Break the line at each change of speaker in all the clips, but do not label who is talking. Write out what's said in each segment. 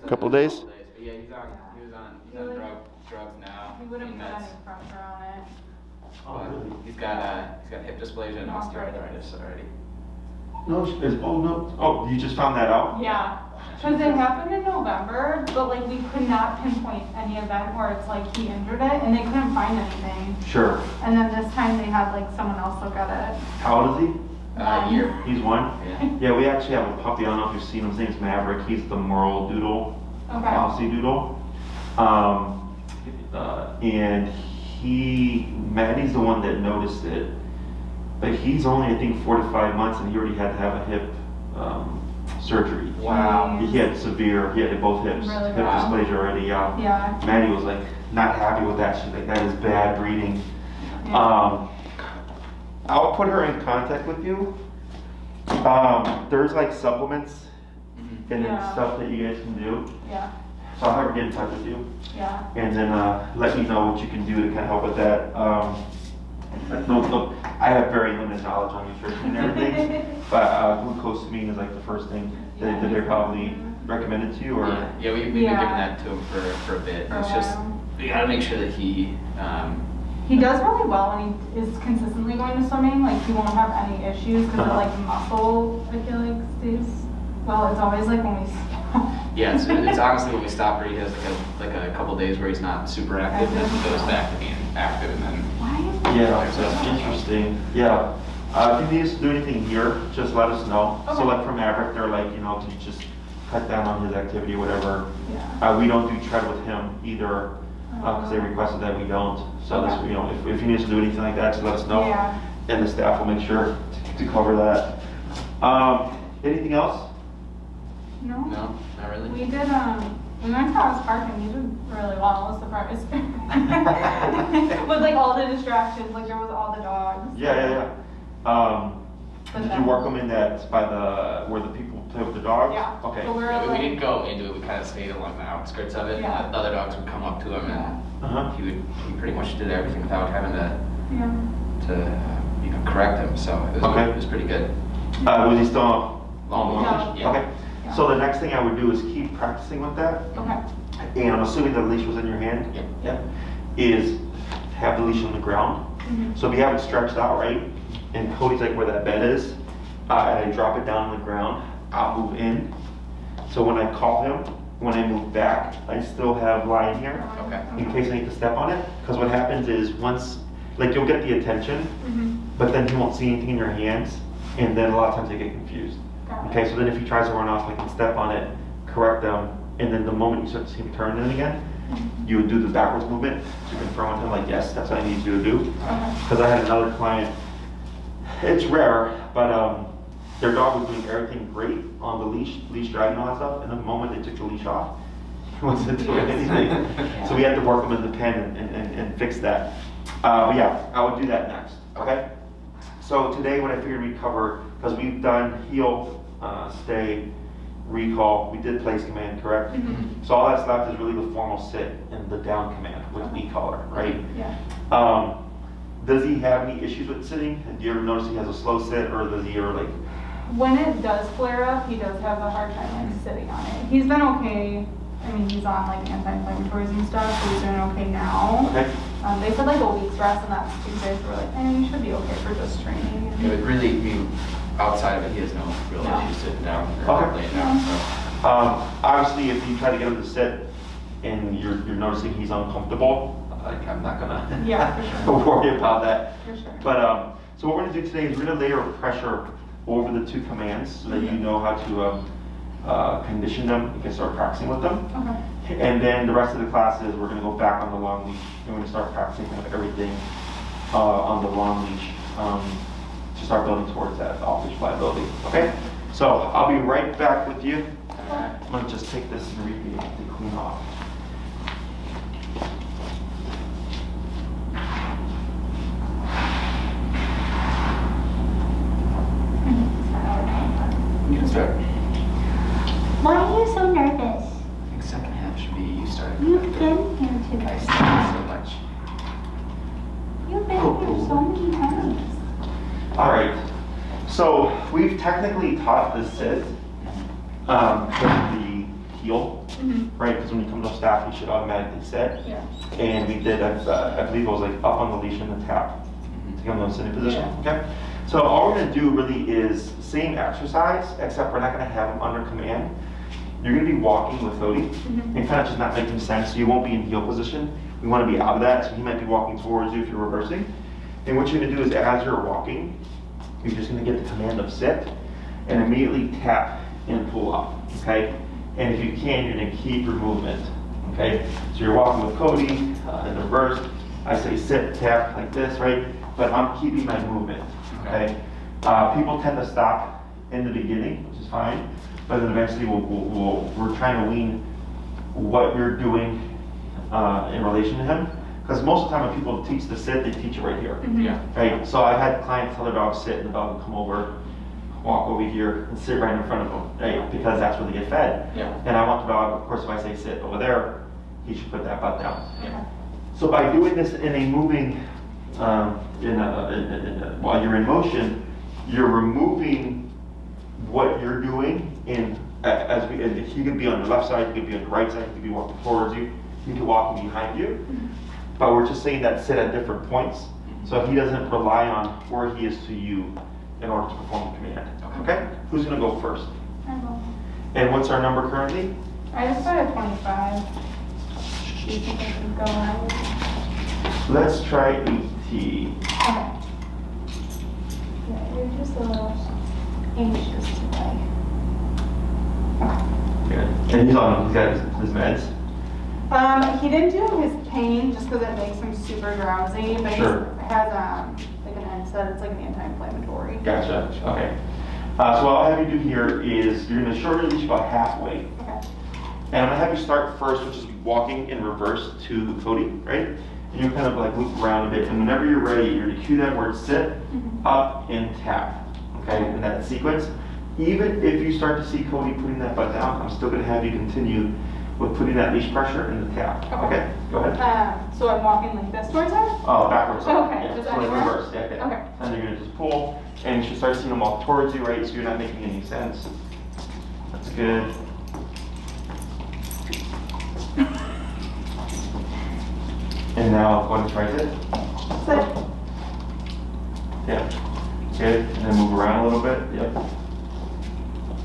Couple days?
But yeah, he's on drugs now.
He wouldn't put any pressure on it.
Oh, really?
He's got hip dysplasia and osteoarthritis already.
Oh, you just found that out?
Yeah, because it happened in November, but like we could not pinpoint any event where it's like he injured it, and they couldn't find anything.
Sure.
And then this time they had like someone else look at it.
How old is he?
A year.
He's 1?
Yeah.
Yeah, we actually have a puppy. I don't know if you've seen him. His name's Maverick. He's the Merle Doodle.
Okay.
Aussie Doodle. And Maddie's the one that noticed it. But he's only, I think, 4 to 5 months, and he already had to have a hip surgery.
Wow.
He had both hips,
Really
hip
bad.
dysplasia already.
Yeah.
Maddie was like not happy with that. She's like, that is bad breeding.
Yeah.
I'll put her in contact with you. There's like supplements and
Yeah.
stuff that you guys can do.
Yeah.
So I'll have her get in touch with you.
Yeah.
And then let me know what you can do to kind of help with that. I have very limited knowledge on nutrition and everything, but glucosamine is like the first thing that they probably recommended to you, or
Yeah, we've been giving that to him for a bit. It's just we gotta make sure that he.
He does really well when he is consistently going to swimming. Like he won't have any issues because of like muscle. I feel like stays. Well, it's always like when we.
Yeah, it's honestly when we stop where he has like a couple days where he's not super active, and then he goes back to being active, and then.
yeah, that's interesting. Yeah, if you need us to do anything here, just let us know.
Okay.
So like from Maverick, they're like, can you just cut down on his activity or whatever.
Yeah.
We don't do tread with him either, because they requested that we don't. So this, if you need us to do anything like that, just let us know.
Yeah.
And the staff will make sure to cover that. Anything else?
No.
No, not really.
We did. We went to House Park and he did really well. I was surprised. With like all the distractions, like there was all the dogs.
Yeah. Did you work them in that by where the people play with the dogs?
Yeah.
Okay.
So we're
Yeah, we
like,
didn't go into it. We kind of stayed along the outskirts of it.
Yeah.
The other dogs would come up to him, and he pretty much did everything without having to correct him. So it was pretty good.
Was he still on
No.
leash?
Yeah.
Okay. So the next thing I would do is keep practicing with that.
Okay.
And I'm assuming the leash was in your hand.
Yeah.
Is have the leash on the ground. So if you have it stretched out, right, and Kodi's like where that bed is, and I drop it down on the ground, I'll move in. So when I call him, when I move back, I still have line here
Okay.
in case I need to step on it. Because what happens is once, like you'll get the attention, but then he won't see anything in your hands, and then a lot of times they get confused. Okay, so then if he tries to run off, I can step on it, correct them, and then the moment you start to see him turn in again, you would do the backwards movement to confirm with him, like, yes, that's what I need you to do. Because I had another client, it's rare, but their dog was doing everything great on the leash driving and all that stuff, and the moment they took the leash off, he wasn't doing anything. So we had to work him in the pen and fix that. But yeah, I would do that next, okay? So today what I figured we'd cover, because we've done heel, stay, recall, we did place command, correct? So all that's left is really the formal sit and the down command with e-collar, right?
Yeah.
Does he have any issues with sitting? Do you ever notice he has a slow sit, or does he ever like?
When it does flare up, he does have a hard time like sitting on it. He's been okay. I mean, he's on like anti-inflammatories and stuff, so he's doing okay now.
Okay.
They said like a week's rest, and that's Tuesday, so we're like, you should be okay for just training.
It would really outside of it, he has no real issues sitting down or laying down. So.
Obviously, if you try to get him to sit and you're noticing he's uncomfortable, I'm not gonna worry about that.
For sure.
But so what we're gonna do today is we're gonna layer pressure over the two commands so that you know how to condition them. You can start practicing with them.
Okay.
And then the rest of the classes, we're gonna go back on the long leash and we're gonna start practicing kind of everything on the long leash to start building towards that off-leash pliability. Okay? So I'll be right back with you. I'm gonna just take this and read the clean off.
You can start.
Why are you so nervous?
I think second half should be you starting.
You've been here too.
Thanks so much.
You've been here so many times.
All right. So we've technically taught the sit with the heel, right? Because when you come to stop, you should automatically sit.
Yeah.
And we did, I believe it was like up on the leash and the tap to come to a sitting position. Okay. So all we're gonna do really is same exercise, except we're not gonna have him under command. You're gonna be walking with Kodi and kind of just not making sense. So you won't be in heel position. We want to be out of that. So he might be walking towards you if you're reversing. And what you're gonna do is as you're walking, you're just gonna get the command of sit and immediately tap and pull up, okay? And if you can, you're gonna keep your movement, okay? So you're walking with Kodi in reverse. I say sit, tap like this, right? But I'm keeping my movement, okay? People tend to stop in the beginning, which is fine, but then eventually we're trying to wean what you're doing in relation to him. Because most of the time when people teach the sit, they teach it right here,
Yeah.
right? So I've had clients tell their dog sit and the dog will come over, walk over here and sit right in front of them, right? Because that's where they get fed.
Yeah.
And I want the dog, of course, if I say sit over there, he should put that butt down.
Yeah.
So by doing this in a moving, while you're in motion, you're removing what you're doing in, and he could be on the left side, he could be on the right side, he could be walking towards you, he could be walking behind you. But we're just saying that sit at different points, so he doesn't rely on where he is to you in order to perform the command. Okay? Who's gonna go first?
I will.
And what's our number currently?
I just put a 25. Do you think I can go out?
Let's try 80.
Okay. Yeah, you're just a little anxious today. Okay.
Good. And he's got his meds.
He didn't do his pain just because it makes him super drowsy, but
Sure.
he has like an NSAID, it's like an anti-inflammatory.
Gotcha. Okay. So what I'll have you do here is you're gonna shorten your leash about halfway.
Okay.
And I'm gonna have you start first, which is walking in reverse to Kodi, right? And you kind of like loop around a bit. And whenever you're ready, you're gonna cue that word sit, up, and tap. Okay, in that sequence. Even if you start to see Kodi putting that butt down, I'm still gonna have you continue with putting that leash pressure and the tap. Okay, go ahead.
So I'm walking like this towards him?
Oh, backwards.
Okay,
Yeah,
just
so like
anywhere?
reverse. Yeah, yeah.
Okay.
And you're gonna just pull, and you should start seeing them walk towards you, right? So you're not making any sense. That's good. And now go ahead and try it.
Sit.
Yeah. Good. And then move around a little bit. Yep.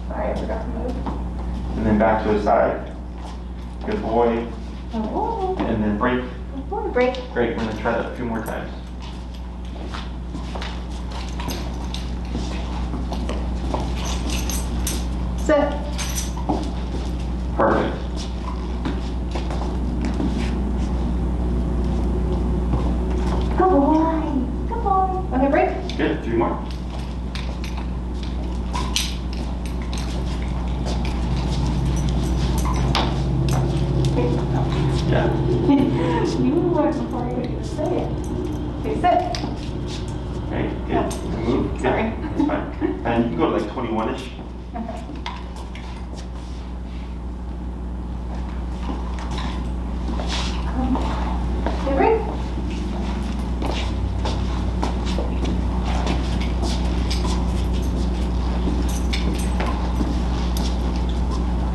Sorry, I forgot to move.
And then back to the side. Good boy.
Oh,
And then break.
break.
Great. We're gonna try that a few more times.
Sit.
Perfect.
Good boy. Good boy.
Okay, break.
Good. 3 more. Yeah.
You learned before you could say it.
Okay, sit.
Okay. Good. Move. Good.
Sorry.
That's fine. And you can go to like 21-ish.
Okay. Okay, break.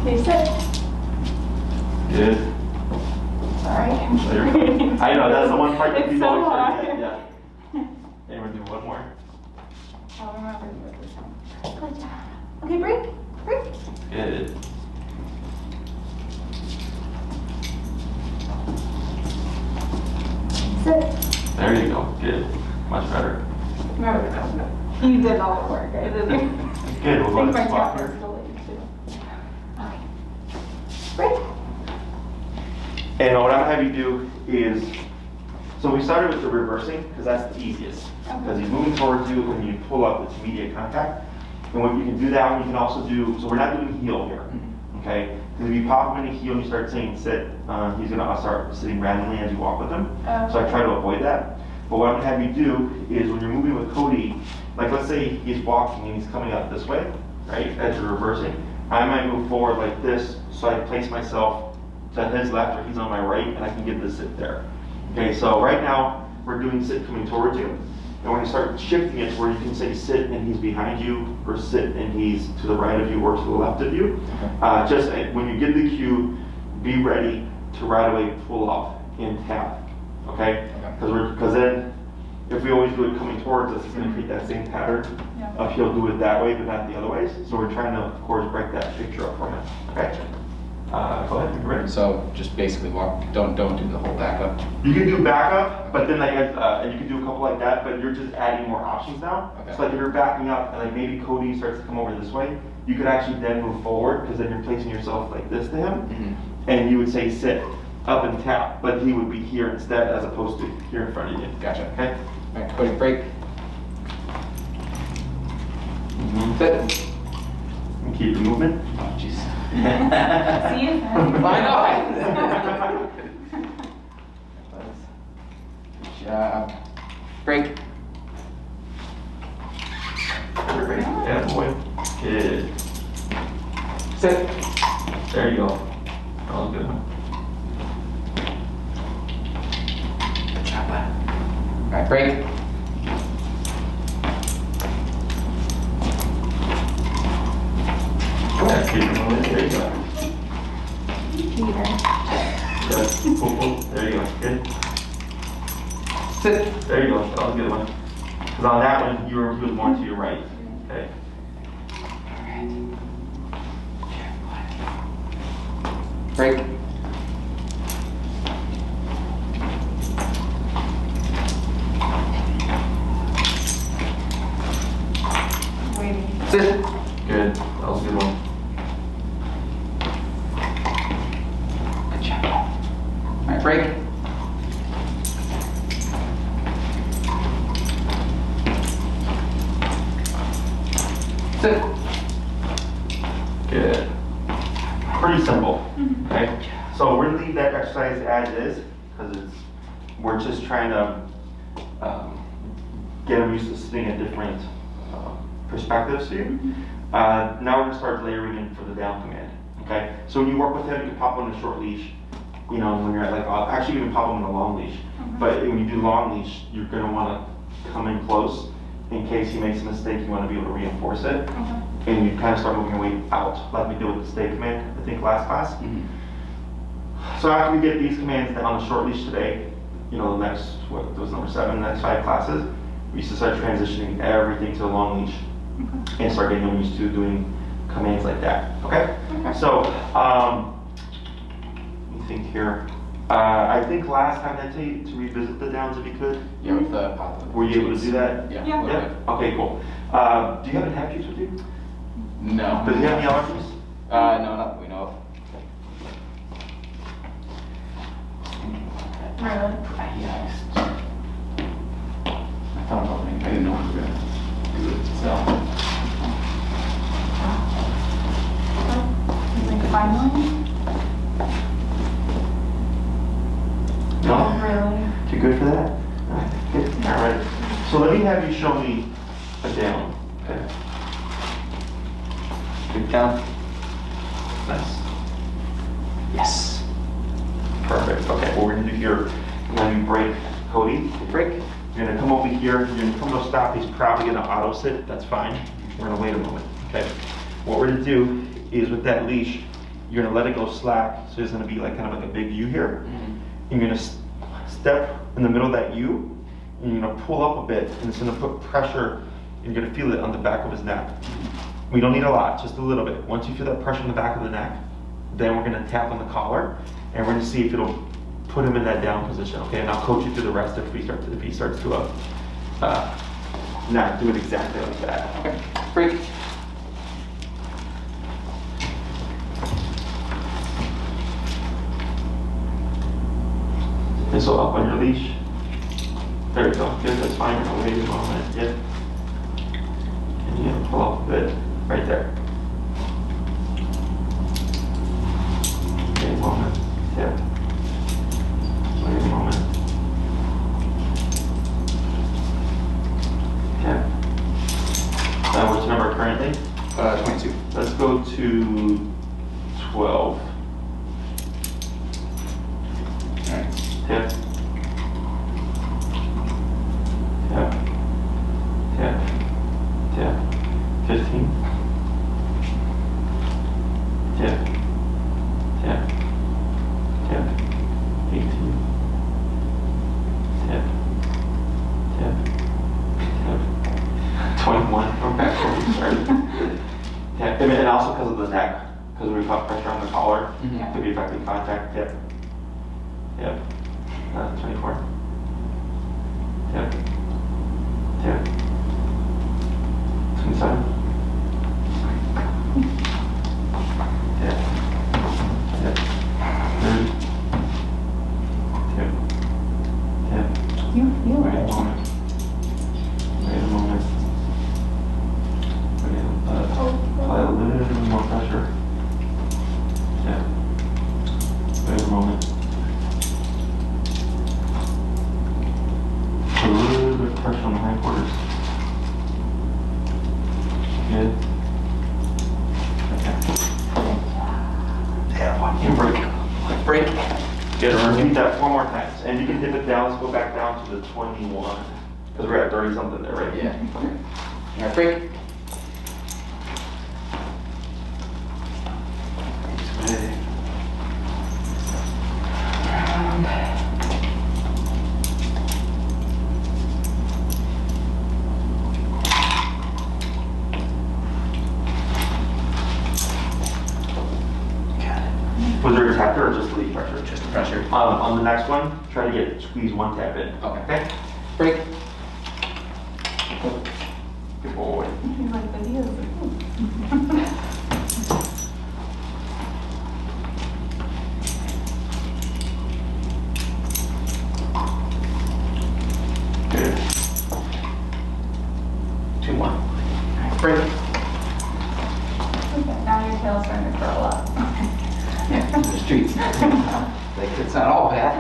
Okay, sit.
Good.
Sorry.
There you go. I know, that's the one part that
It's
people
so
always
hard.
forget. Yeah. And we're gonna do one more.
I'll remember to do it this time.
Good job.
Okay, break. Break.
Good.
Sit.
There you go. Good. Much better.
Remember to do it. You did all the work. I didn't.
Good. We'll go
I think
ahead
my
and swap
tap was
here.
delayed too. Okay. Break.
And what I'm gonna have you do is, so we started with the reversing because that's the easiest. Because he's moving towards you and you pull up, it's immediate contact. And what you can do that one, you can also do, so we're not doing heel here, okay? Because if you pop him in a heel and you start saying sit, he's gonna start sitting randomly as you walk with him. So I try to avoid that. But what I'm gonna have you do is when you're moving with Kodi, like let's say he's walking and he's coming out this way, right, as you're reversing, I might move forward like this, so I place myself to his left or he's on my right, and I can get the sit there. Okay, so right now, we're doing sit coming towards you, And when you start shifting it to where you can say sit and he's behind you, or sit and he's to the right of you or to the left of you, just when you give the cue, be ready to right away pull off and tap, okay? Because then, if we always do it coming towards us, it's going to create that same pattern of he'll do it that way, but not the other ways. So we're trying to, of course, break that picture up for him. Okay. Go ahead. You're ready.
So just basically walk. Don't do the whole backup.
You can do backup, but then and you can do a couple like that, but you're just adding more options now.
Okay.
So like if you're backing up and like maybe Kodi starts to come over this way, you could actually then move forward because then you're placing yourself like this to him, and you would say sit, up and tap, but he would be here instead as opposed to here in front of you.
Gotcha.
Okay.
All right, Kodi, break. Sit.
And keep the movement.
Oh, jeez.
See it?
I know. Good job. Break.
Everybody. Yeah, boy. Good.
Sit.
There you go. That was a good one.
Good job, bud. All right, break.
Yeah, keep the movement. There you go. Good. There you go. Good.
Sit.
There you go. That was a good one. Because on that one, he was more to your right. Okay.
Break.
Waiting.
Sit.
Good. That was a good one.
Good job. All right, break. Sit.
Good. Pretty simple. Okay. So we're gonna leave that exercise as is because we're just trying to get them used to sitting at different perspectives here. Now we're gonna start layering in for the down command. Okay. So when you work with him, you can pop him on a short leash. You know, when you're at like actually you can pop him on a long leash. But when you do long leash, you're gonna want to come in close in case he makes a mistake. You want to be able to reinforce it. And you kind of start moving your weight out, like we did with the stay command, I think last class. So after we get these commands down on the short leash today, you know, the next, what was number 7, the next 5 classes, we used to start transitioning everything to the long leash and start getting them used to doing commands like that, okay? So, let me think here. I think last time I tell you to revisit the downs if you could.
Yeah, with the pop.
Were you able to do that?
Yeah.
Yeah.
a little bit.
Okay, cool. Do you have any head cubes with you?
No.
Does he have any allergies?
No, not that we know of.
Really?
Yeah, I thought about it. I didn't know we were gonna do it. So.
Like 5 million?
No?
Really?
Too good for that? All right. So let me have you show me a down. Okay.
Good count.
Nice.
Yes.
Perfect. Okay. What we're gonna do here, we're gonna break Kodi.
Break.
You're gonna come over here. You're gonna come to stop. He's probably gonna auto sit. That's fine. We're gonna wait a moment. Okay. What we're gonna do is with that leash, you're gonna let it go slack. So there's gonna be like kind of like a big U here. You're gonna step in the middle of that U, and you're gonna pull up a bit, and it's gonna put pressure, and you're gonna feel it on the back of his neck. We don't need a lot, just a little bit. Once you feel that pressure on the back of the neck, then we're gonna tap on the collar, and we're gonna see if it'll put him in that down position, okay? And I'll coach you through the rest if he starts to not do it exactly like that.
Okay. Break.
Pistol up on your leash. There you go. Good, that's fine. We're gonna wait a moment. Yep. And you pull up a bit. Right there. Wait a moment. Yep. Wait a moment. Okay. What's the number currently?
22.
Let's go to 12.
All right.
Tip. Tip. 15. Tip. Tip. Tip. 18. Tip. Tip. Tip. 21. We're back where we started. Tip. And also because of the neck, because we put pressure on the collar, to be effective contact. Tip. Tip. 24. Tip. Tip. 27. Tip. Tip. 30. Tip. Tip.
You feel
Wait a
it.
moment. Wait a moment. Apply a little bit more pressure. Tip. Wait a moment. A little bit of pressure on the hindquarters. Good. Okay. Yeah, one can break.
Break.
Good. Repeat that 4 more times. And you can dip it down. Let's go back down to the 21. Because we're at 30 something there, right?
Yeah. All right, break.
Ready. Was there a tapper or just lead pressure?
Just the pressure.
On the next one, try to squeeze 1 tap in.
Okay. Break.
Good boy.
He's like, but he is.
Good.
2-1. Break.
Okay, now your tail's starting to curl up.
Yeah, in the streets. Like, it's not all bad.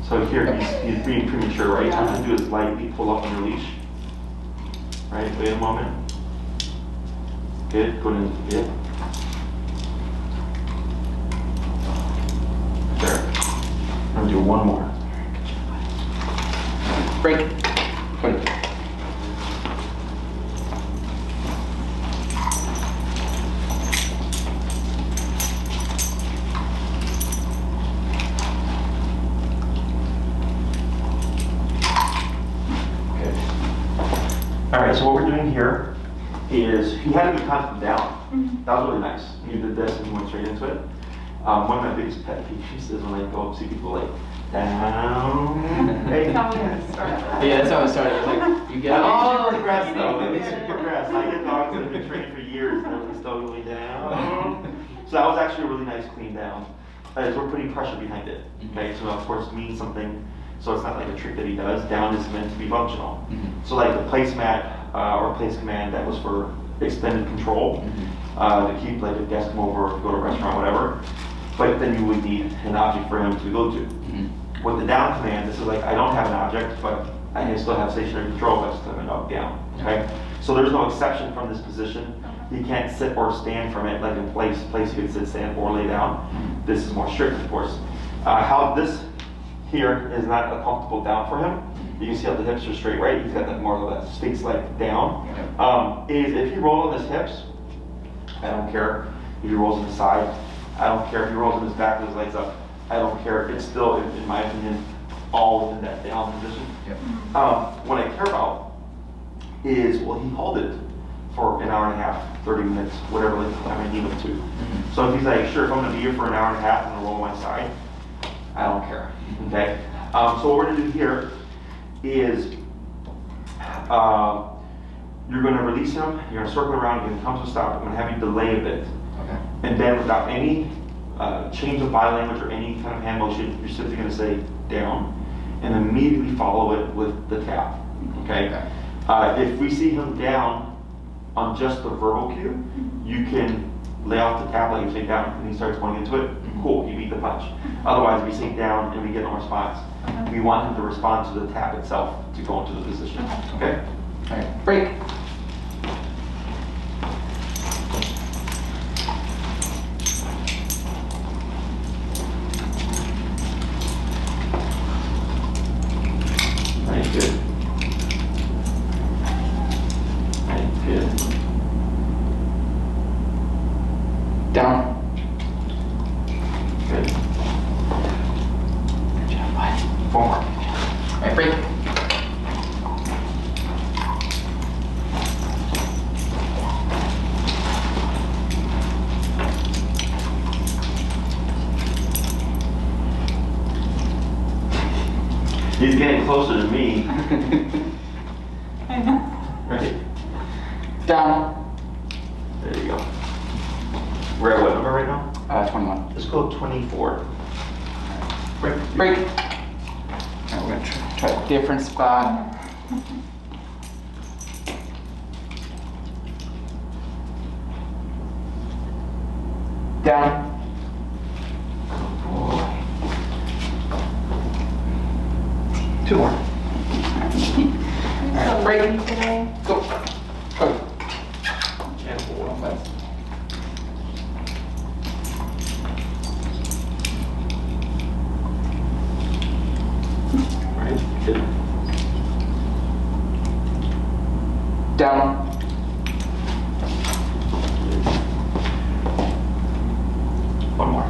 So here, he's being premature, right? What you do is lightly pull up on your leash. Right, wait a moment. Good, go into the bit. There. I'm gonna do 1 more.
Break. 20.
All right, so what we're doing here is, he had a good time down. That was really nice. You did this and you went straight into it. One of my biggest pet peeves is when I go up, see people like, down. Hey.
Tell me when to start.
Yeah, that's how it started. It's like, you get
They
it.
should progress though, they should progress. I get dogs that have been trained for years and they're still going down. So that was actually a really nice clean down. As we're putting pressure behind it. Okay, so of course means something. So it's not like a trick that he does. Down is meant to be functional. So like the placemat or place command, that was for extended control to keep like a guest come over or go to a restaurant, whatever. But then you would need an object for him to go to. With the down command, this is like I don't have an object, but I can still have stationary control. That's I'm up, down. Okay. So there's no exception from this position. He can't sit or stand from it like in place. Place you could sit, stand, or lay down. This is more strict, of course. How this here is not a comfortable down for him. You can see how the hips are straight, right? He's got that more of that sphinx-like down. Is if he rolls on his hips, I don't care if he rolls on his side. I don't care if he rolls on his back with his legs up. I don't care. It's still, in my opinion, all within that down position. What I care about is, will he hold it for an hour and a half, 30 minutes, whatever length of time I need him to. So if he's like, sure, if I'm gonna be here for an hour and a half, I'm gonna roll on my side, I don't care, okay? So what we're gonna do here is, you're gonna release him, you're gonna circle around, you're gonna come to a stop, I'm gonna have you delay a bit. And then without any change of body language or any kind of hand motion, you're simply gonna say down, and immediately follow it with the tap, okay? If we see him down on just the verbal cue, you can lay off the tap like you say down, and he starts going into it, cool, you beat the punch. Otherwise, if we say down and we get no response, we want him to respond to the tap itself to go into the position, okay?
All right, break.
Right, good. closer to me.
I know.
Right?
Down.
There you go. We're at what number right now?
21.
Let's go 24. Break.
Break. All right, we're gonna try a different spot. Down.
Two more.
So
break.
lazy today.
Go. Go.
And 4. Right. Good.
Down.
One more.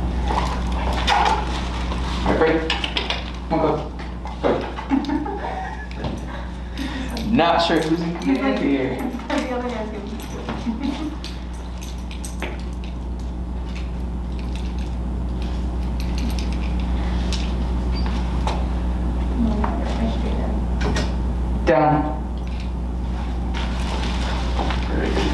All right, break. Come on, go. Go. Not sure who's in command here.
The other guy's gonna be
Down.
Very good.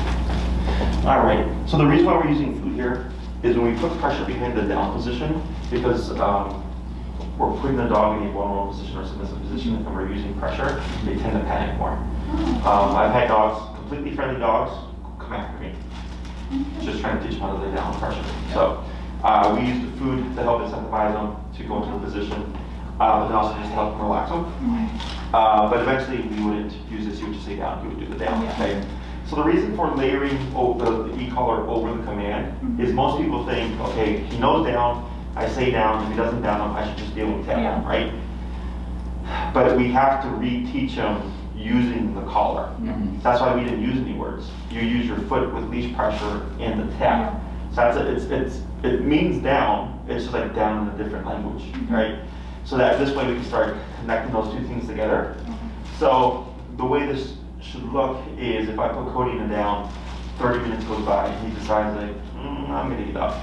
All right. So the reason why we're using food here is when we put pressure behind the down position, because we're putting the dog in a vulnerable position or submissive position, and we're using pressure, they tend to panic more. I've had dogs, completely friendly dogs, come after me, just trying to teach them how to lay down pressure. So we use the food to help incentivize them to go into the position, and also just help them relax them. But eventually we wouldn't use this, you would just lay down, you would do the down, okay? So the reason for layering the e-collar over the command is most people think, okay, he knows down, I say down, if he doesn't down him, I should just deal with tap him, right? But we have to reteach him using the collar. That's why we didn't use any words. You use your foot with leash pressure and the tap. So that's it means down, it's just like down in a different language, right? So that this way we can start connecting those two things together. So the way this should look is if I put Kodi in a down, 30 minutes goes by, and he decides like, I'm gonna get up.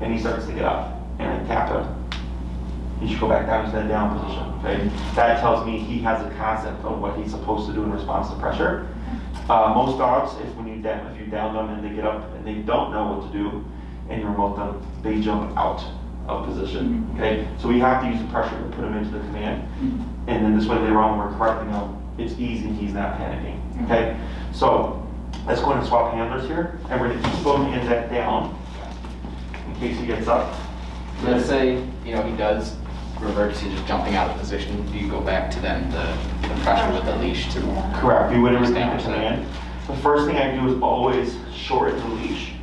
And he starts to get up, and I tap him. He should go back down to that down position, okay? That tells me he has a concept of what he's supposed to do in response to pressure. Most dogs, if you down them and they get up and they don't know what to do, and you remote them, they jump out of position, okay? So we have to use the pressure to put him into the command, and then this way later on when we're correcting him, it's easy and he's not panicking, okay? So let's go ahead and swap handlers here, and we're gonna keep both hands at down in case he gets up.
Let's say, he does revert to just jumping out of position. Do you go back to then the pressure with the leash to
Correct, we would repeat the
establish that?
command. The first thing I do is always shorten the leash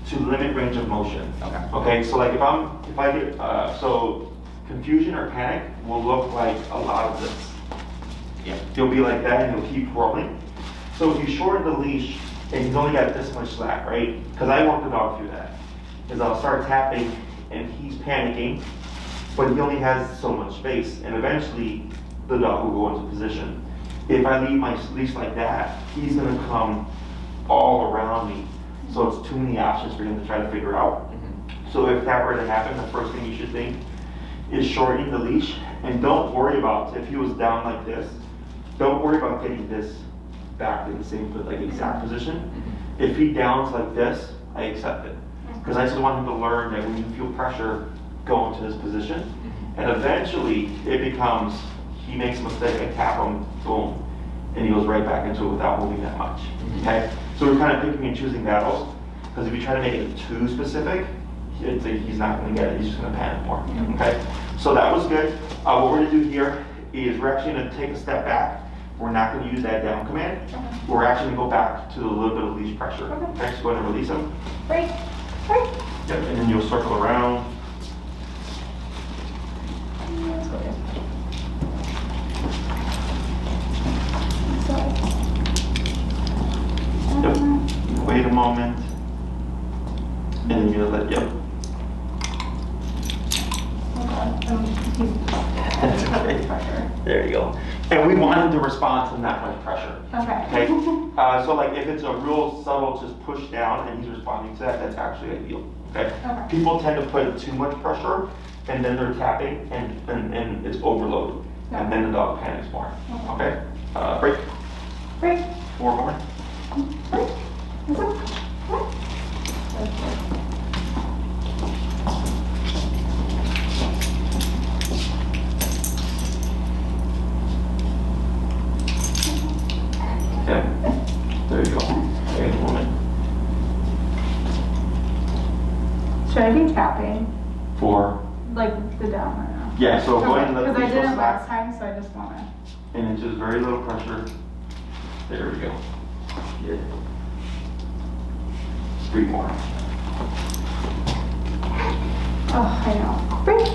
to limit range of motion.
Okay.
Okay, so like if I get, so confusion or panic will look like a lot of this.
Yeah.
He'll be like that and he'll keep rolling. So if you shorten the leash and he's only got this much slack, right? Because I walk the dog through that. Is I'll start tapping and he's panicking, but he only has so much space, and eventually the dog will go into position. If I leave my leash like that, he's gonna come all around me. So it's too many options for him to try to figure out. So if that were to happen, the first thing you should think is shortening the leash, and don't worry about if he was down like this. Don't worry about getting this back to the same like exact position. If he downs like this, I accept it. Because I just want him to learn that when you feel pressure, go into this position. And eventually it becomes, he makes a mistake, I tap him, boom, and he goes right back into it without moving that much. Okay? So we're kind of picking and choosing battles, because if you try to make it too specific, he's not going to get it, he's just going to panic more. Okay? So that was good. What we're going to do here is we're actually going to take a step back. We're not going to use that down command. We're actually going to go back to a little bit of leash pressure. Okay, so go ahead and release him.
break, break.
Yep, and then you'll circle around.
Let's go there.
Yep. Wait a moment. And then you'll let, yep. That's okay. There you go. And we want him to respond to not much pressure.
Okay.
Okay? So like if it's a real subtle just push down and he's responding to that, that's actually ideal. Okay?
Okay.
People tend to put too much pressure and then they're tapping and it's overload. and then the dog panics more. Okay? Break.
Break.
4 more.
Break. That's it. Break.
Okay. There you go. Okay, woman.
Should I be tapping?
4.
Like the down right now?
Yeah, so go ahead and let
Because
the
I
leash
did
go
it last
slack.
time, so I just want to.
And it's just very little pressure. There we go. Yeah. 3 more.
Oh, I know. Break.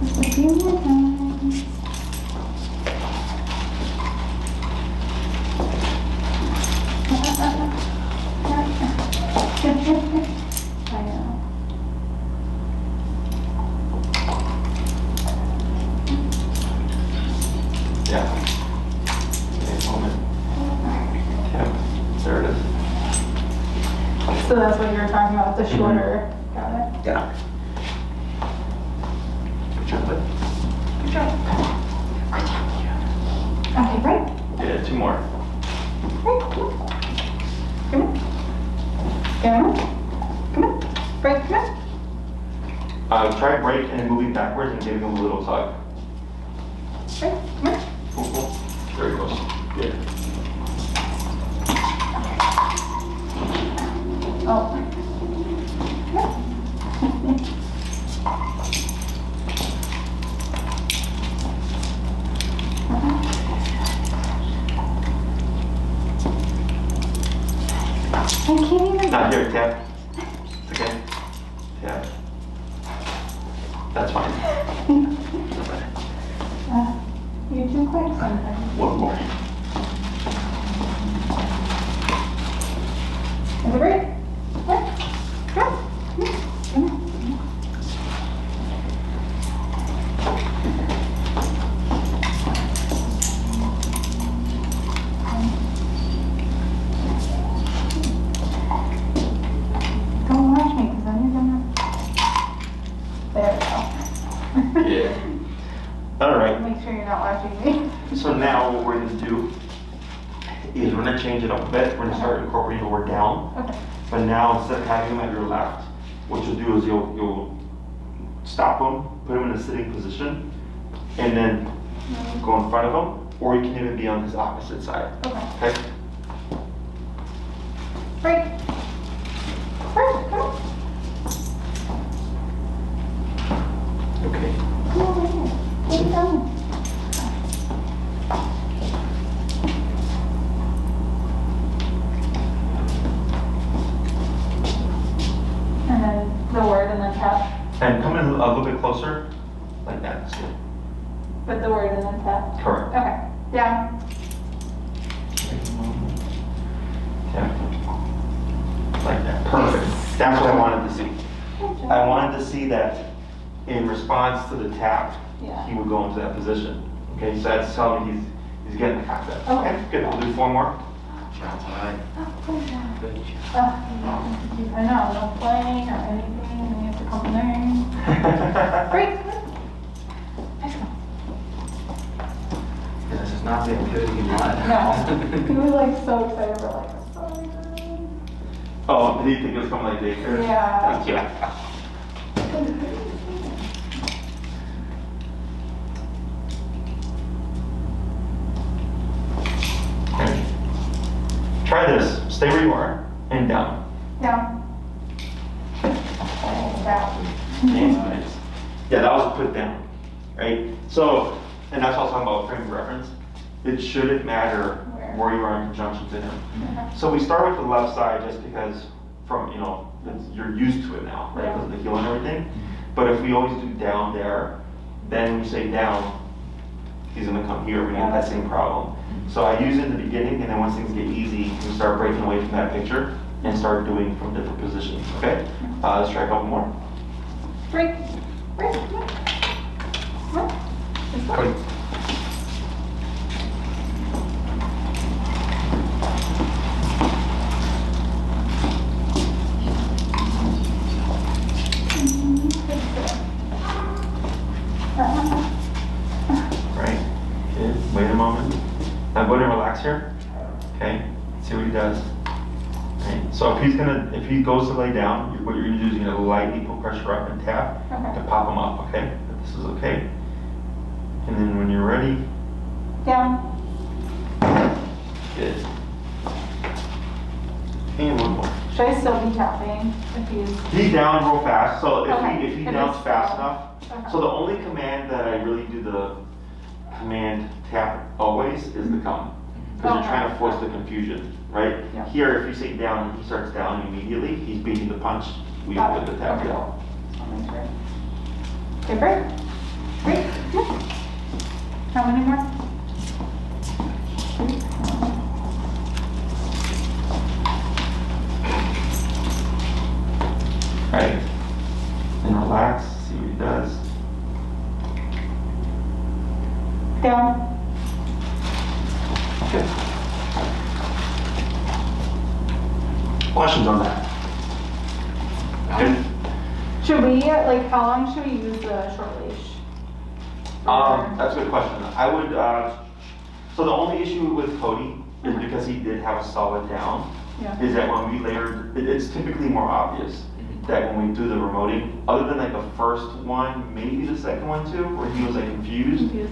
Just a few more times. I know.
Yeah. Okay, moment. Yeah, there it is.
So that's what you were talking about, the shorter. Got it.
Yeah. Good job, bud.
Good job. Okay, break.
Yeah, 2 more.
Break. Come on. Come on. Come on. Break. Come on.
Try break and then moving backwards and giving him a little tug.
Break. Come on.
Cool, cool. There he goes. Yeah.
Oh. I can't even.
Not here, tap. It's okay. Tap. That's fine.
You're too quick sometimes.
1 more.
Is it break? What? Come on. Don't watch me, because then you're gonna. There we go.
Yeah. All right.
Make sure you're not watching me.
So now what we're going to do is we're going to change it up a bit. We're going to start incorporating the word down.
Okay.
But now instead of having them at your left, what you'll do is you'll stop them, put them in a sitting position, and then go in front of him, or you can even be on his opposite side.
Okay.
Okay?
Break. Break. Come on.
Okay.
Come over here. What are you doing? And then the word and then tap.
And come in a little bit closer, like that. That's good.
With the word and then tap.
Correct.
Okay. Yeah.
Yeah. Like that. Perfect. That's what I wanted to see. I wanted to see that in response to the tap,
Yeah.
he would go into that position. Okay, so that's telling me he's getting the concept.
Okay.
Okay, good. We'll do 4 more.
Shots high.
Oh, good job.
Good job.
I know, no playing or anything, and then you have to come learn. Break. Nice one.
Yeah, this is not the activity you want.
No. He was like so excited for like a story.
Oh, did he think it was coming like daycare?
Yeah.
Gotcha. Okay. Try this. Stay where you are and down.
Down. Down.
Nice. Yeah, that was put down, right? So, and that's what I was talking about frame of reference. It shouldn't matter where you are in conjunction to him.
Okay.
So we start with the left side just because from, you know, you're used to it now, right? Because of the heel and everything. But if we always do down there, then when we say down, he's gonna come here, we're gonna have that same problem. So I use it in the beginning, and then once things get easy, we start breaking away from that picture and start doing from different positions, okay? Let's try a couple more.
Break. Break. Come on. Come on. Let's go.
Kodi. Now go ahead and relax here. Okay, see what he does. Right. So if he goes to lay down, what you're gonna do is you're gonna lightly put pressure up and tap to pop him up, okay? But this is okay. And then when you're ready,
Down.
good. And one more.
Should I still be tapping if he's?
He's down real fast, so
Okay.
if he
If
downs
it's
fast
slow.
enough.
Okay.
So the only command that I really do the command tap always is the come. Because you're trying to force the confusion, right?
Yeah.
Here, if you say down and he starts down immediately, he's beating the punch. We
Got
put
it.
the tap
Okay.
down.
Just wanna make sure. Okay, great. Great. Yeah. How many more?
Right. And relax, see what he does.
Down.
Okay. Questions on that? Good.
Should we, like, how long should we use the short leash?
That's a good question. I would, so the only issue with Kodi is because he did have a solid down,
Yeah.
is that when we layered, it's typically more obvious that when we do the remoting, other than like the first one, maybe the second one too, where he was like confused,
Confused,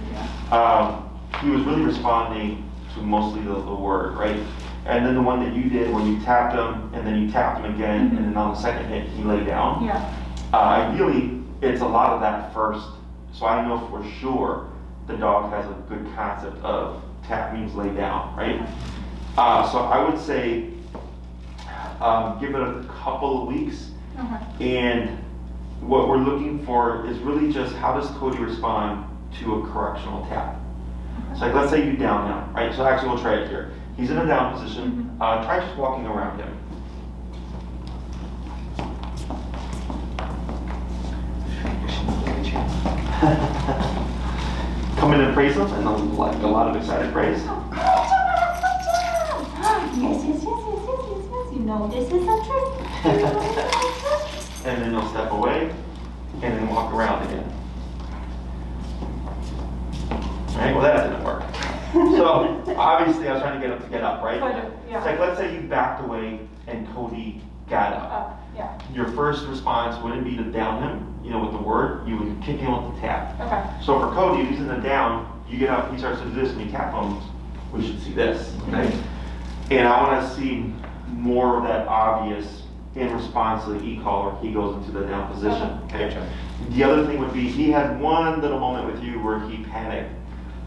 yeah.
he was really responding to mostly the word, right? And then the one that you did where you tapped him and then you tapped him again, and then on the second hit, he lay down.
Yeah.
Ideally, it's a lot of that first, so I know for sure the dog has a good concept of tap means lay down, right? So I would say give it a couple of weeks,
Okay.
and what we're looking for is really just how does Kodi respond to a correctional tap. So like let's say you down him, right? So actually we'll try it here. He's in a down position. Try just walking around him. Come in and praise him, and like a lot of excited praise.
Yes, yes, yes, yes, yes, yes, yes. You know this is a trick. You know this is a trick.
And then you'll step away, and then walk around again. Alright, well that didn't work. So, obviously I was trying to get him to get up, right?
Yeah.
It's like, let's say you backed away and Kodi got up.
Yeah.
Your first response wouldn't be to down him, with the word, you would kick him with the tap.
Okay.
So for Kodi, if he's in the down, you get up, he starts to do this, and you tap him, we should see this, okay? And I wanna see more of that obvious in response to the e-call where he goes into the down position, okay? The other thing would be, he had one little moment with you where he panicked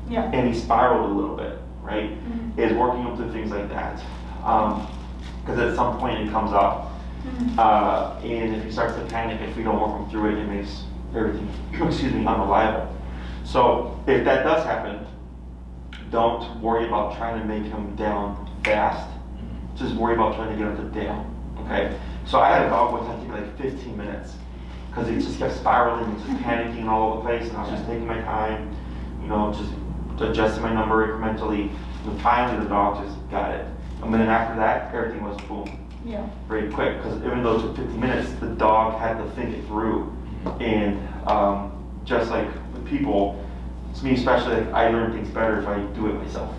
Yeah.
and he spiraled a little bit, right? Is working up to things like that. Because at some point it comes up, and if he starts to panic, if we don't work him through it, it makes everything, unreliable. So if that does happen, don't worry about trying to make him down fast. Just worry about trying to get him to down, okay? So I had a dog with, I think, like 15 minutes, because he just kept spiraling and just panicking all over the place, and I was just taking my time, just adjusting my number incrementally, and finally the dog just got it. And then after that, everything was boom,
Yeah.
very quick, because even though it took 15 minutes, the dog had to think it through. And just like with people, to me especially, like, I learn things better if I do it myself,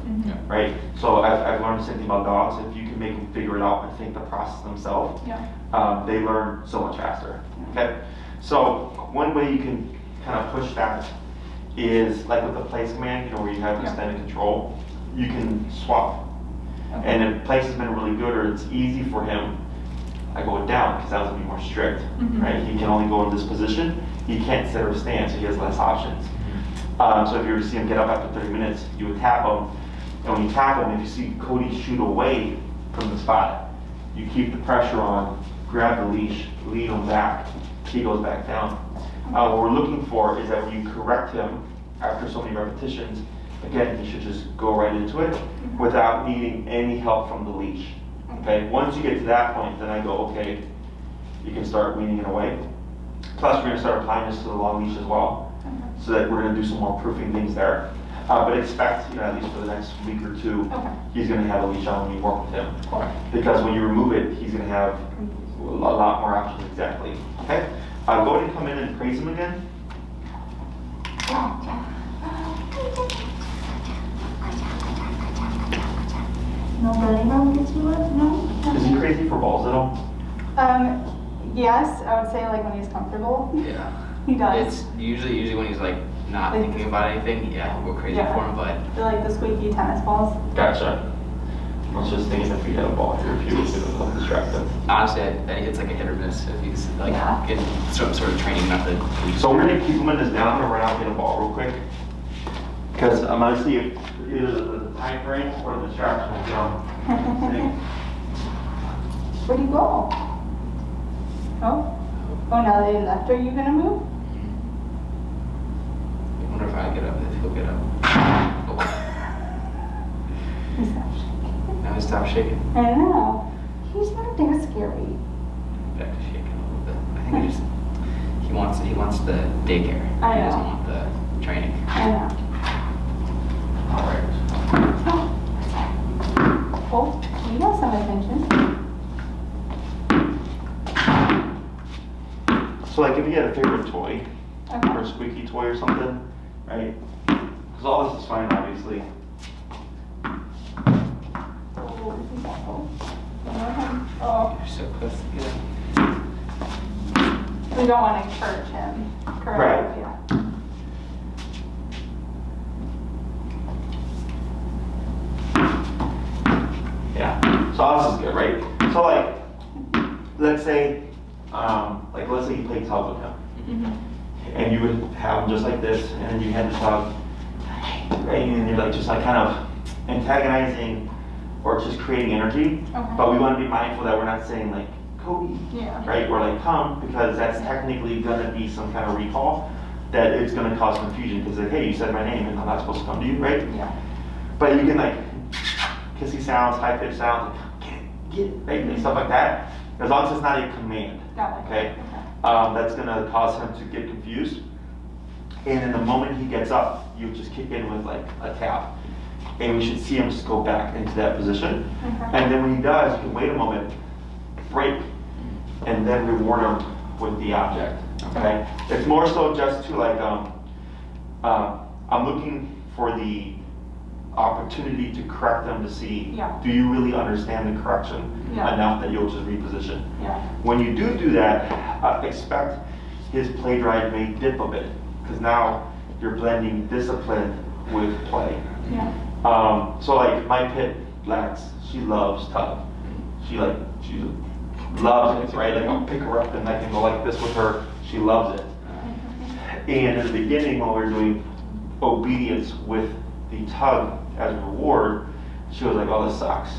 right? So I've learned the same thing about dogs. If you can make them figure it out and think the process themselves, they learn so much faster, okay? So one way you can kind of push that is like with the place command, where you have extended control, you can swap. And if place has been really good or it's easy for him, I go down because that would be more strict, right? He can only go in this position. He can't sit or stand, so he has less options. So if you were to see him get up after 30 minutes, you would tap him. And when you tap him, if you see Kodi shoot away from the spot, you keep the pressure on, grab the leash, lead him back, he goes back down. What we're looking for is that when you correct him after so many repetitions, again, he should just go right into it without needing any help from the leash. Okay, once you get to that point, then I go, okay, you can start weaning it away. Plus, we're gonna start applying this to the long leash as well, so that we're gonna do some more proofing things there. But expect, at least for the next week or two, he's gonna have a leash on when you work with him. Because when you remove it, he's gonna have a lot more options, exactly. Okay, go ahead and come in and praise him again.
No belly rub gets you up? No?
Is he crazy for balls at all?
Yes, I would say like when he's comfortable.
Yeah.
He does.
It's usually when he's like not
Like
thinking about anything, yeah, he'll go crazy
Yeah.
for him, but
They're like the squeaky tennis balls.
Gotcha. I was just thinking if he had a ball here, if he was going to distract him.
honestly, I think it's like a hit or miss if he's like
Yeah.
in some sort of training method.
So we're gonna keep him in this down. I'm gonna run out and get a ball real quick. Because I'm gonna see if either the time frame or the distraction will come.
Where'd you go? Oh? Oh, now that he left, are you gonna move?
I wonder if I get up, if he'll get up. Oh.
He stopped shaking.
Now he stopped shaking.
I know. He's not that scary.
Back to shaking a little bit. I think he wants the daycare.
I
He
know.
doesn't want the training.
I know.
All right.
Oh, you got some attention.
So like if you had a favorite toy, or a
Okay.
squeaky toy or something, right? Because all this is fine, obviously.
Oh,
You're so close to get him.
we don't want to encourage him. Correct?
Right.
Yeah.
Yeah. So all this is good, right? So like, let's say you play tug with him.
Mm-hmm.
And you would have him just like this, and then you had the tug, right? And you're like just like kind of antagonizing or just creating energy.
Okay.
But we want to be mindful that we're not saying like Kodi,
Yeah.
right? Or like come, because that's technically gonna be some kind of recall that it's gonna cause confusion because like, hey, you said my name and I'm not supposed to come to you, right?
Yeah.
But you can like kissy sounds, high pitched sounds, like get it, right? And stuff like that. As long as it's not a command,
Got it.
okay? That's gonna cause him to get confused. And in the moment he gets up, you just kick in with like a tap. And we should see him just go back into that position.
Okay.
And then when he does, you can wait a moment, break, and then reward him with the object, okay? It's more so just to like, I'm looking for the opportunity to correct them to see,
Yeah.
do you really understand the correction
Yeah.
enough that you'll just reposition?
Yeah.
When you do that, expect his play drive may dip a bit, because now you're blending discipline with play.
Yeah.
So like my pit, Lex, she loves tug. She loves it, right? Like I'll pick her up and I can go like this with her. She loves it. And in the beginning when we were doing obedience with the tug as a reward, she was like, oh, this sucks,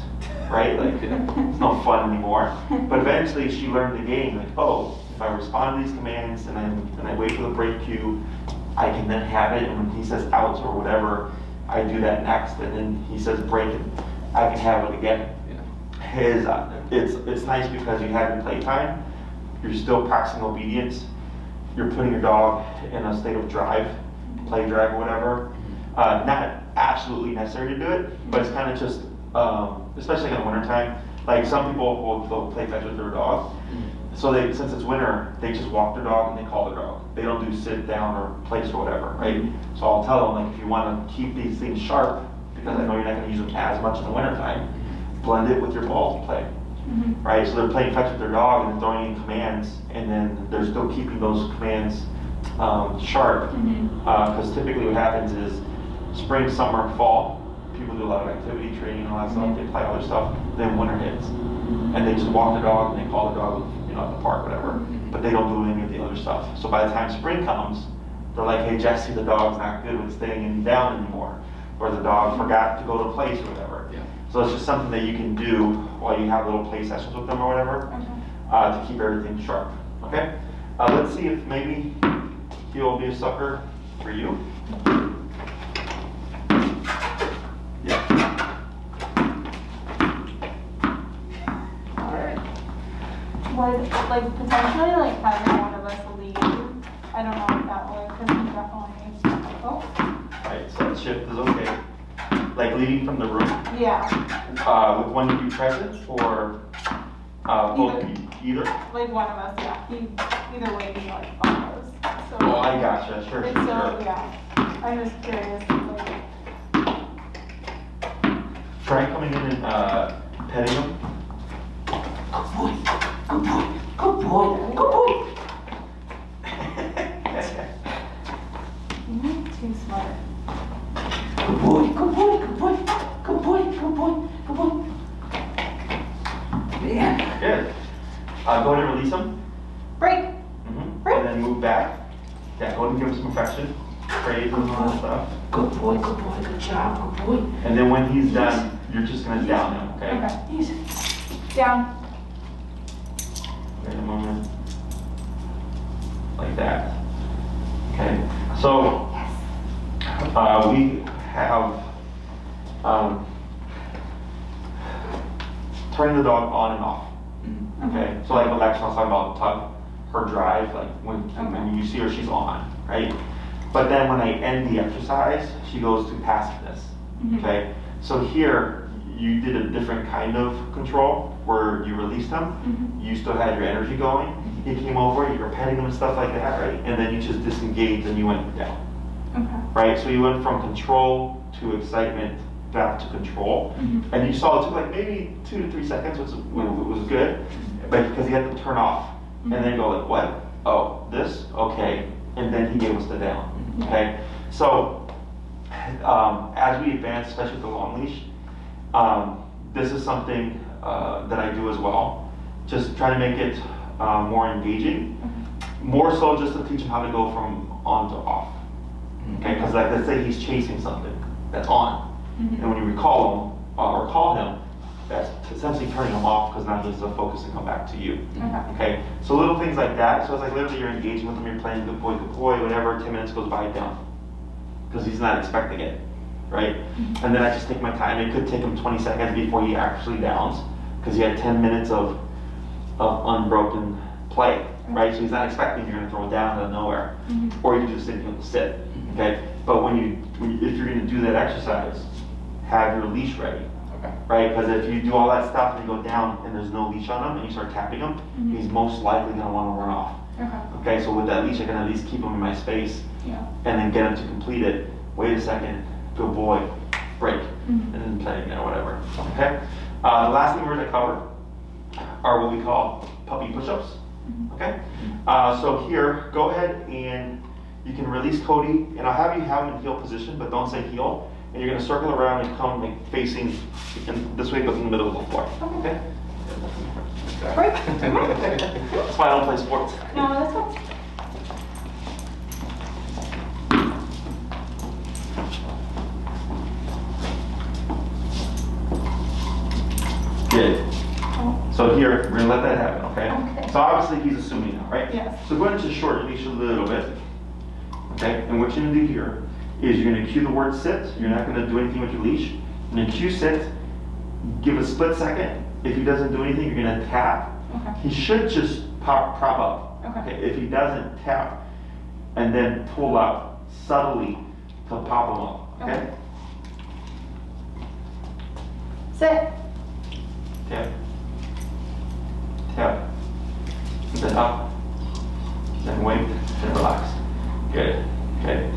right? Like it's no fun anymore. But eventually she learned the game, like, oh, if I respond to these commands and I wait for the break cue, I can then have it. And when he says out or whatever, I do that next. And then he says break it, I can have it again. It's nice because you have your playtime, you're still practicing obedience, you're putting your dog in a state of drive, play drive or whatever. Not absolutely necessary to do it, but it's kind of just, especially in the wintertime, like some people will play fetch with their dog. So since it's winter, they just walk their dog and they call their dog. They don't do sit down or place or whatever, right? So I'll tell them, like, if you want to keep these things sharp, because I know you're not going to use them as much in the wintertime, blend it with your ball play,
Mm-hmm.
right? So they're playing fetch with their dog and throwing in commands, and then they're still keeping those commands sharp. Because typically what happens is spring, summer, fall, people do a lot of activity training and all that stuff, they play other stuff, then winter hits. And they just walk the dog and they call the dog, at the park, whatever. But they don't do any of the other stuff. So by the time spring comes, they're like, hey, Jesse, the dog's not good with staying down anymore. Or the dog forgot to go to place or whatever.
Yeah.
So it's just something that you can do while you have little play sessions with them or whatever, to keep everything sharp, okay? Let's see if maybe he'll be a sucker for you. Yeah.
Would like potentially like having one of us lead? I don't know if that would, because he definitely. Oh.
Alright, so the shift is okay. Like leading from the room,
Yeah.
with one of you present, or both of you, either?
Like one of us. Yeah. He either way he like follows. So.
Oh, I gotcha, sure,
It's
sure,
so
sure.
yeah. I'm just curious. Like,
try coming in and petting him.
Good boy, good boy, good boy, good boy.
You're too smart.
Good boy, good boy, good boy, good boy, good boy, good boy. Man.
Good. Go ahead and release him.
Break.
And then move back. Yeah, go ahead and give him some affection. Praise and all that stuff.
Good boy, good job, good boy.
And then when he's done, you're just gonna down him, okay?
Okay.
Easy.
Down.
Wait a moment. Like that. Okay. So we have turning the dog on and off. Okay. So like what Lex was talking about, her drive, like when you see her, she's on, right? But then when I end the exercise, she goes to passiveness. Okay. So here you did a different kind of control where you released him. You still had your energy going. He came over, you were petting him and stuff like that, right? And then you just disengaged and you went down.
Okay.
Right? So you went from control to excitement back to control. And you saw it took like maybe 2 to 3 seconds, which was good, but because he had to turn off and then go like, what? Oh, this? Okay. And then he gave us the down. Okay? So as we advance, especially with the long leash, this is something that I do as well. Just try to make it more engaging. More so just to teach him how to go from on to off. Okay, because like let's say he's chasing something that's on. And when you recall him or call him, that's essentially turning him off because now he has to focus and come back to you. Okay, so little things like that. So it's like literally you're engaging with him, you're playing good boy, whatever, 10 minutes goes by down. Because he's not expecting it, right? And then I just take my time. It could take him 20 seconds before he actually downs because he had 10 minutes of unbroken play, right? So he's not expecting you're gonna throw it down out of nowhere. Or you can just sit, okay? But if you're gonna do that exercise, have your leash ready, right? Because if you do all that stuff and you go down and there's no leash on him and you start tapping him, he's most likely gonna wanna run off. Okay, so with that leash, I can at least keep him in my space and then get him to complete it. Wait a second, good boy, break, and then play again or whatever, okay? The last thing we're gonna cover are what we call puppy push-ups, okay? So here, go ahead and you can release Kodi, and I'll have you have him in heel position, but don't say heel. And you're gonna circle around and come like facing, and this way it goes in the middle of the floor, okay?
Break.
That's why I don't play sports.
No, that's fine.
Good. So here, we're gonna let that happen, okay?
Okay.
So obviously he's assuming now, right?
Yes.
So go ahead and just shorten your leash a little bit, okay? And what you're gonna do here is you're gonna cue the word sit. You're not gonna do anything with your leash. You're gonna cue sit, give a split second. If he doesn't do anything, you're gonna tap. He should just prop up. Okay. If he doesn't, tap, and then pull out subtly to pop him up, okay?
Sit.
Tap. Tap. Then up. Then wait. Then relax. Good. Okay.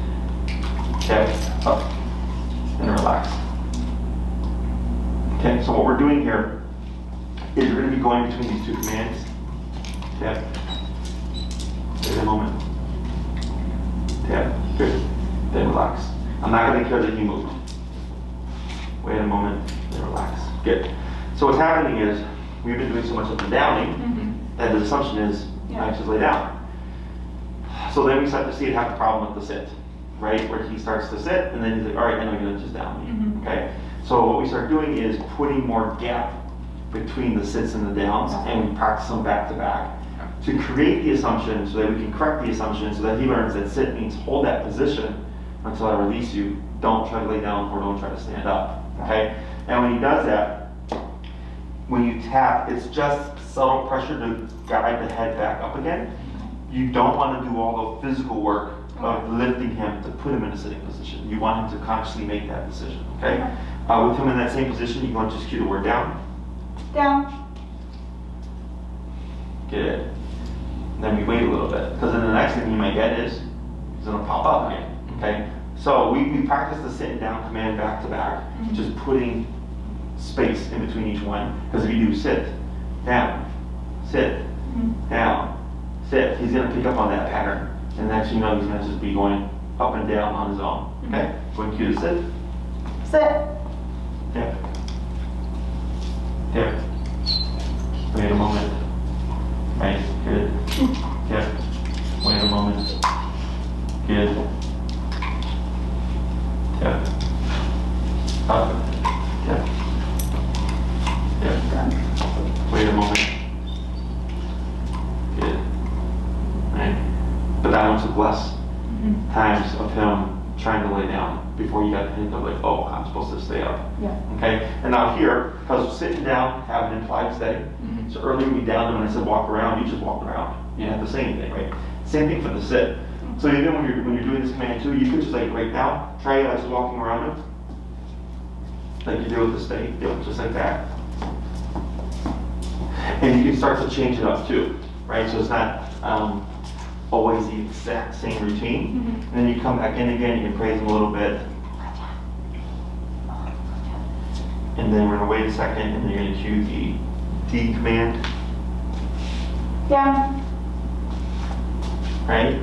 Tap. Up. And relax. Okay, so what we're doing here is we're going to be going between these two commands. Tap. Wait a moment. Tap. Good. Then relax. I'm not going to care that you moved. Wait a moment. Then relax. Good. So what's happening is we've been doing so much of the downing that the assumption is I just lay down. So then we start to see it have a problem with the sit, right? Where he starts to sit and then he's like, all right, then I'm going to just down me, okay? So what we start doing is putting more gap between the sits and the downs, and we practice them back to back to create the assumption so that we can correct the assumption so that he learns that sit means hold that position until I release you. Don't try to lay down or don't try to stand up, okay? And when he does that, when you tap, it's just subtle pressure to guide the head back up again. You don't want to do all the physical work of lifting him to put him in a sitting position. You want him to consciously make that decision, okay? With him in that same position, you want to just cue the word down.
Down.
Good. And then we wait a little bit, because then the next thing you might get is he's going to pop up again, okay? So we practice the sit and down command back to back, just putting space in between each one. Because if you do sit, down, sit, down, sit, he's gonna pick up on that pattern. And next thing you know, he's gonna just be going up and down on his own. Okay? Go and cue to sit.
Sit.
Tip. Tip. Wait a moment. Right, good. Tip. Wait a moment. Good. Tip. Up. Tip. Tip. Wait a moment. Good. Right. But that one took less times of him trying to lay down before you got the hint of like, oh, I'm supposed to stay up.
Yeah.
Okay? And now here, because sitting down have an implied stay. So earlier we down when I said walk around, you just walk around. You didn't have to say anything, right? Same thing for the sit. So even when you're doing this command too, you could just like right now, try it like just walking around him. Like you do with the stay, just like that. And you can start to change it up too, right? So it's not always the exact same routine. And then you come back in again, you can praise him a little bit. And then we're gonna wait a second, and then you're gonna cue the D command.
Yeah.
Right?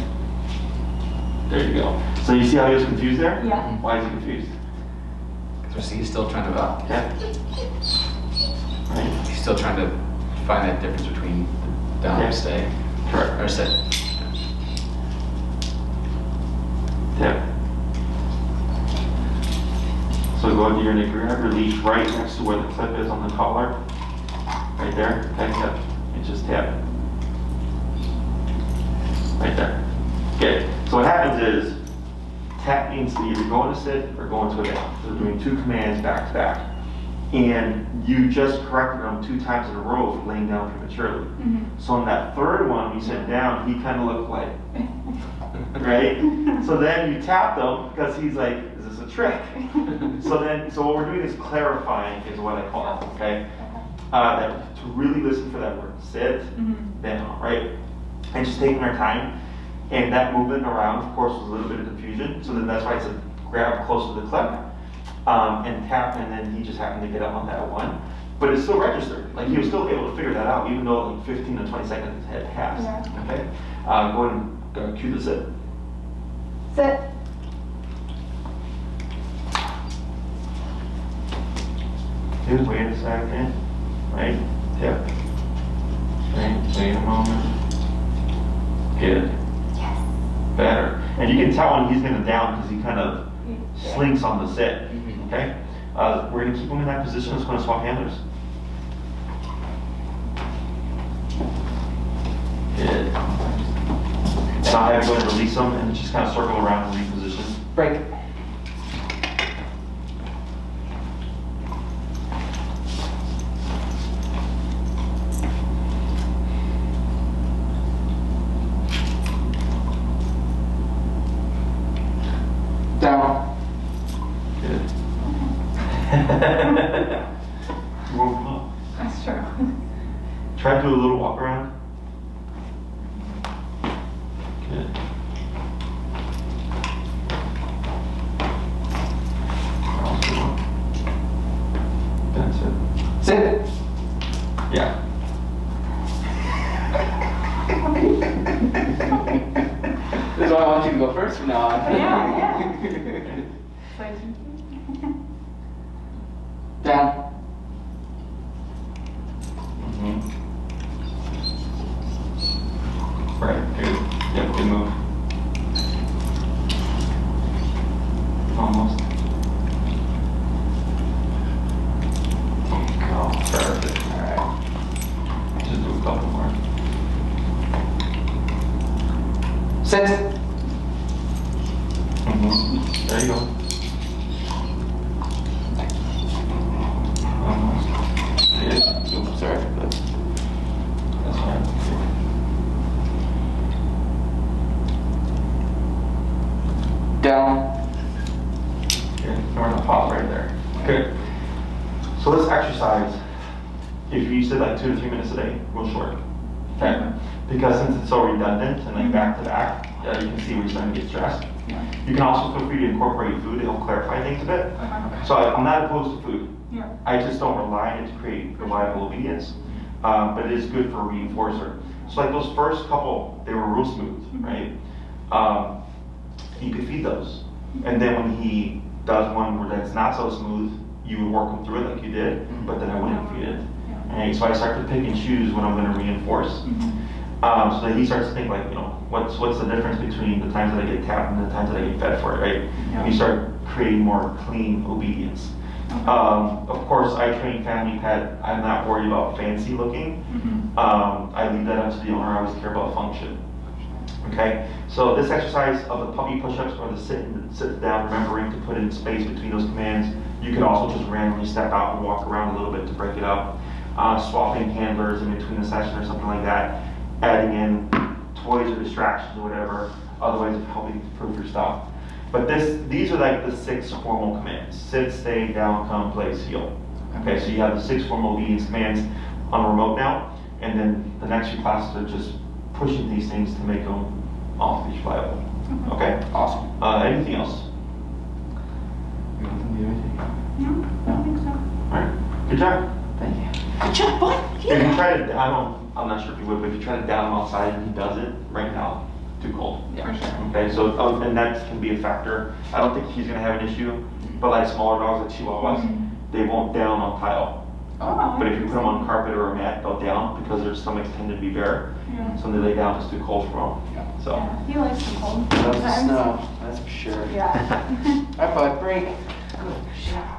There you go. So you see how he was confused there?
Yeah.
Why is he confused?
So he's still trying to,
Yeah. Right?
he's still trying to find that difference between down and stay,
Correct.
or sit.
Yeah. So go ahead, you're gonna grab your leash right next to where the clip is on the collar. Right there. Okay, yep. And just tap. Right there. Okay. So what happens is, tap means either going to sit or going to a down. So we're doing two commands back to back. And you just corrected them 2 times in a row for laying down prematurely. So on that third one, when you sit down, he kind of looked like, right? So then you tap them because he's like, is this a trick? So what we're doing is clarifying is what I call it, okay? That to really listen for that word, sit, down, right? And just taking our time. And that movement around, of course, was a little bit of confusion. So then that's why I said grab close to the clip and tap, and then he just happened to get up on that one. But it's still registered. Like he was still able to figure that out, even though like 15 to 20 seconds had passed.
Yeah.
Okay? Go ahead and cue the sit.
Sit.
Dude, wait a second. Right? Tip. Right, wait a moment. Good.
Yes.
Better. And you can tell when he's gonna down because he kind of slinks on the sit. Okay? We're gonna keep him in that position. Let's go and swap handlers. Good. So I have to go and release them and just kind of circle around and reposition.
Break. Down.
Good. Warm up.
That's true.
Try to do a little walk around. Good. That's it.
Sit.
Yeah.
This is why I want you to go first from now on.
Yeah.
Down.
Right, good. Yep, good move. Almost. Oh, perfect. Alright. Just do a couple more.
Sit.
There you go. Almost. Good.
Oops, sorry.
That's fine.
Down.
Good. We're gonna pause right there. Good. So this exercise, if you said like 2 to 3 minutes a day, real short. Okay? Because since it's so redundant and like back to back, you can see where you're starting to get stressed. You can also feel free to incorporate food to help clarify things a bit. So I'm not opposed to food.
Yeah.
I just don't rely on it to create reliable obedience, but it is good for a reinforcer. So like those first couple, they were real smooth, right? You could feed those. And then when he does one where that's not so smooth, you would work him through it like you did, but then I wouldn't feed it. Right? So I start to pick and choose when I'm going to reinforce. So that he starts to think like, you know, what's the difference between the times that I get tapped and the times that I get fed for it, right?
Yeah.
You start creating more clean obedience. Of course, I train family pet. I'm not worried about fancy looking. I leave that up to the owner. I always care about function. Okay, so this exercise of the puppy push-ups or the sit down, remembering to put in space between those commands. You can also just randomly step out and walk around a little bit to break it up. Swapping handlers in between the session or something like that. Adding in toys or distractions or whatever. Other ways of helping improve your stuff. But these are like the 6 formal commands. Sit, stay, down, come, place, heel. Okay, so you have the 6 formal obedience commands on a remote now, and then the next few classes are just pushing these things to make them off-leash viable. Okay?
Awesome.
Anything else?
No, I don't think so.
Alright, good job.
Thank you.
Good job, boy.
If you try to, I'm not sure if you would, but if you try to down him outside and he does it, right now, too cold.
Yeah.
For sure.
Okay, so, and that can be a factor. I don't think he's gonna have an issue, but like smaller dogs like Chihuahuas, they won't down on tile.
Oh,
But if you put them on carpet or a mat, they'll down because their stomachs tend to be bare.
Yeah.
So they lay down, it's too cold for them.
Yeah.
So.
Yeah, he likes the cold.
Loves the
I'm-
snow, that's for sure.
Yeah.
All right, bud, break. Good job.